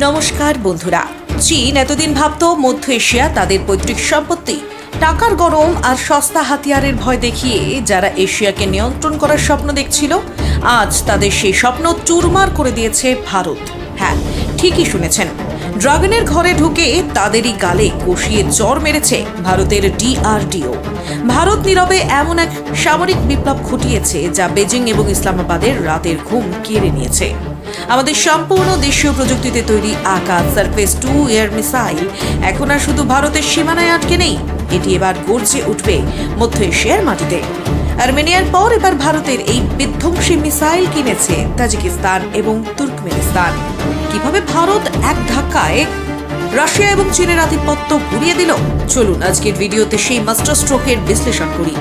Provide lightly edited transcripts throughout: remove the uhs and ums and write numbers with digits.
নমস্কার বন্ধুরা। চীন এতদিন ভাবত মধ্য এশিয়া তাদের পৈতৃক সম্পত্তি। টাকার গরম আর সস্তা হাতিয়ারের ভয় দেখিয়ে যারা এশিয়াকে নিয়ন্ত্রণ করার স্বপ্ন দেখছিল, আজ তাদের সেই স্বপ্ন চুরমার করে দিয়েছে ভারত। হ্যাঁ, ঠিকই শুনেছেন, ড্রাগনের ঘরে ঢুকে তাদেরই গালে কষিয়ে চড় মেরেছে ভারতের ডিআরডিও। ভারত নীরবে এমন এক সামরিক বিপ্লব ঘটিয়েছে যা বেজিং এবং ইসলামাবাদের রাতের ঘুম কেড়ে নিয়েছে। আমাদের সম্পূর্ণ দেশীয় প্রযুক্তিতে তৈরি আকাশ সারফেস 2 এয়ার মিসাইল এখন আর শুধু ভারতের সীমানায় আটকে নেই, এটি এবার গর্জে উঠবে মধ্য এশিয়ার মাটিতে। আর্মেনিয়ার পর এবার ভারতের এই বিধ্বংসী মিসাইল কিনেছে তাজিকিস্তান এবং তুর্কমেনিস্তান। কিভাবে ভারত এক ধাক্কায় রাশিয়া এবং চীনের আধিপত্য ঘুরিয়ে দিল, চলুন আজকের ভিডিওতে সেই মাস্টার স্ট্রোকের বিশ্লেষণ করি।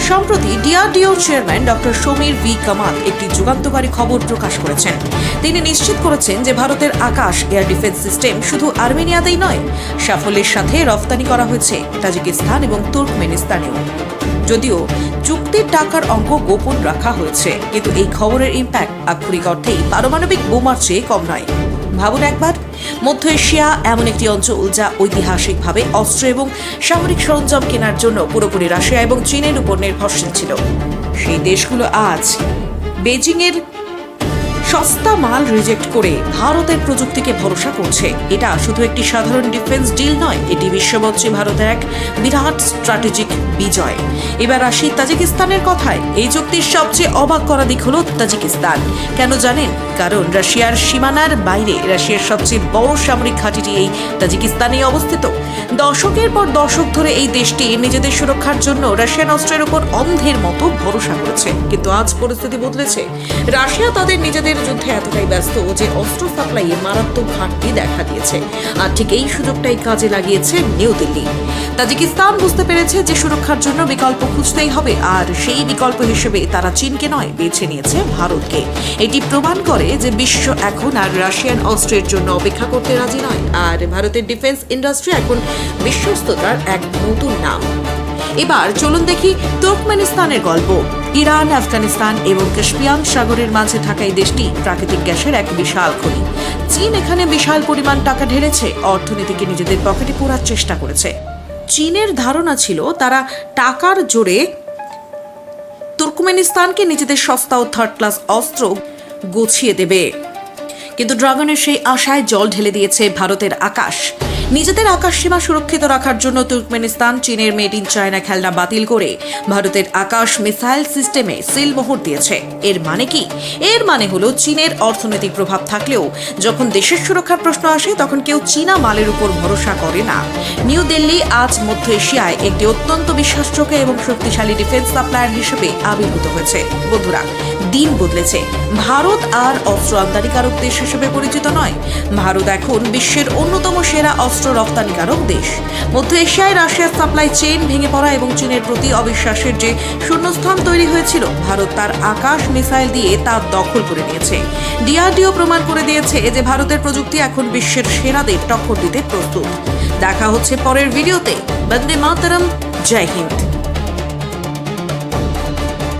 সম্প্রতি DRDO chairman doctor Samir V Kamat একটি যুগান্তকারী খবর প্রকাশ করেছেন। তিনি নিশ্চিত করেছেন যে ভারতের আকাশ এয়ার ডিফেন্স সিস্টেম শুধু আর্মেনিয়াতেই নয়, সাফল্যের সাথে রফতানি করা হয়েছে তাজিকিস্তান এবং তুর্কমেনিস্তানেও। যদিও চুক্তির টাকার অঙ্ক গোপন রাখা হয়েছে, কিন্তু এই খবরের ইম্প্যাক্ট আক্ষরিক অর্থেই পারমাণবিক বোমার চেয়ে কম নয়। ভাবুন একবার, মধ্য এশিয়া এমন একটি অঞ্চল যা ঐতিহাসিকভাবে অস্ত্র এবং সামরিক সরঞ্জাম কেনার জন্য পুরোপুরি রাশিয়া এবং চীনের উপর নির্ভরশীল ছিল। সেই দেশগুলো আজ বেজিংয়ের সস্তা মাল রিজেক্ট করে ভারতের প্রযুক্তিকে ভরসা করছে। এটা শুধু একটি সাধারণ ডিফেন্স ডিল নয়, এটি বিশ্বমঞ্চে ভারতের এক বিরাট স্ট্র্যাটেজিক বিজয়। এবার আসি তাজিকিস্তানের কথায়। এই চুক্তির সবচেয়ে অবাক করা দিক হলো তাজিকিস্তান। কেন জানেন? কারণ রাশিয়ার সীমানার বাইরে রাশিয়ার সবচেয়ে বড় সামরিক ঘাঁটিটি এই তাজিকিস্তানে অবস্থিত। দশকের পর দশক ধরে এই দেশটি নিজেদের সুরক্ষার জন্য রাশিয়ান অস্ত্রের উপর অন্ধের মতো ভরসা করেছে, কিন্তু আজ পরিস্থিতি বদলেছে। রাশিয়া তাদের নিজেদের যুদ্ধে এতটাই ব্যস্ত যে অস্ত্র সাপ্লাইয়ে মারাত্মক ঘাটতি দেখা দিয়েছে, আর ঠিক এই সুযোগটাই কাজে লাগিয়েছে নিউ দিল্লি। তাজিকিস্তান বুঝতে পেরেছে যে সুরক্ষার জন্য বিকল্প খুঁজতেই হবে, আর সেই বিকল্প হিসেবে তারা চীনকে নয়, বেছে নিয়েছে ভারতকে। এটি প্রমাণ করে যে বিশ্ব এখন আর রাশিয়ান অস্ত্রের জন্য অপেক্ষা করতে রাজি নয়, আর ভারতের ডিফেন্স ইন্ডাস্ট্রি এখন বিশ্বস্ততার এক নতুন নাম। এবার চলুন দেখি তুর্কমেনিস্তানের গল্প। ইরান, আফগানিস্তান এবং কাস্পিয়ান সাগরের মাঝে থাকা এই দেশটি প্রাকৃতিক গ্যাসের এক বিশাল খনি। চীন এখানে বিশাল পরিমাণ টাকা ঢেলেছে, অর্থনীতিকে নিজেদের পকেটে পোড়ার চেষ্টা করেছে। চীনের ধারণা ছিল তারা টাকার জোরে তুর্কমেনিস্তানকে নিজেদের সস্তা ও থার্ড ক্লাস অস্ত্র গুছিয়ে দেবে, কিন্তু ড্রাগনের সেই আশায় জল ঢেলে দিয়েছে ভারতের আকাশ। নিজেদের আকাশ সীমা সুরক্ষিত রাখার জন্য তুর্কমেনিস্তান চীনের মেড ইন চায়না খেলনা বাতিল করে ভারতের আকাশ মিসাইল সিস্টেমে সিলমোহর দিয়েছে। এর মানে কি? এর মানে হলো চীনের অর্থনৈতিক প্রভাব থাকলেও যখন দেশের সুরক্ষার প্রশ্ন আসে তখন কেউ চীনা মালের উপর ভরসা করে না। নিউ দিল্লি আজ মধ্য এশিয়ায় একটি অত্যন্ত বিশ্বাসযোগ্য এবং শক্তিশালী ডিফেন্স সাপ্লায়ার হিসেবে আবির্ভূত হয়েছে। বন্ধুরা, দিন বদলেছে। ভারত আর অস্ত্র আমদানিকারক দেশ হিসেবে পরিচিত নয়। ভারত এখন বিশ্বের অন্যতম সেরা অস্ত্র রপ্তানিকারক দেশ। মধ্য এশিয়ায় রাশিয়ার সাপ্লাই চেইন ভেঙে পড়া এবং চীনের প্রতি অবিশ্বাসের যে শূন্যস্থান তৈরি হয়েছিল, ভারত তার আকাশ মিসাইল দিয়ে তা দখল করে নিয়েছে। ডিআরডিও প্রমাণ করে দিয়েছে যে ভারতের প্রযুক্তি এখন বিশ্বের সেরাদের টক্কর দিতে প্রস্তুত। দেখা হচ্ছে পরের ভিডিওতে। বন্দে মাতরম, জয় হিন্দ।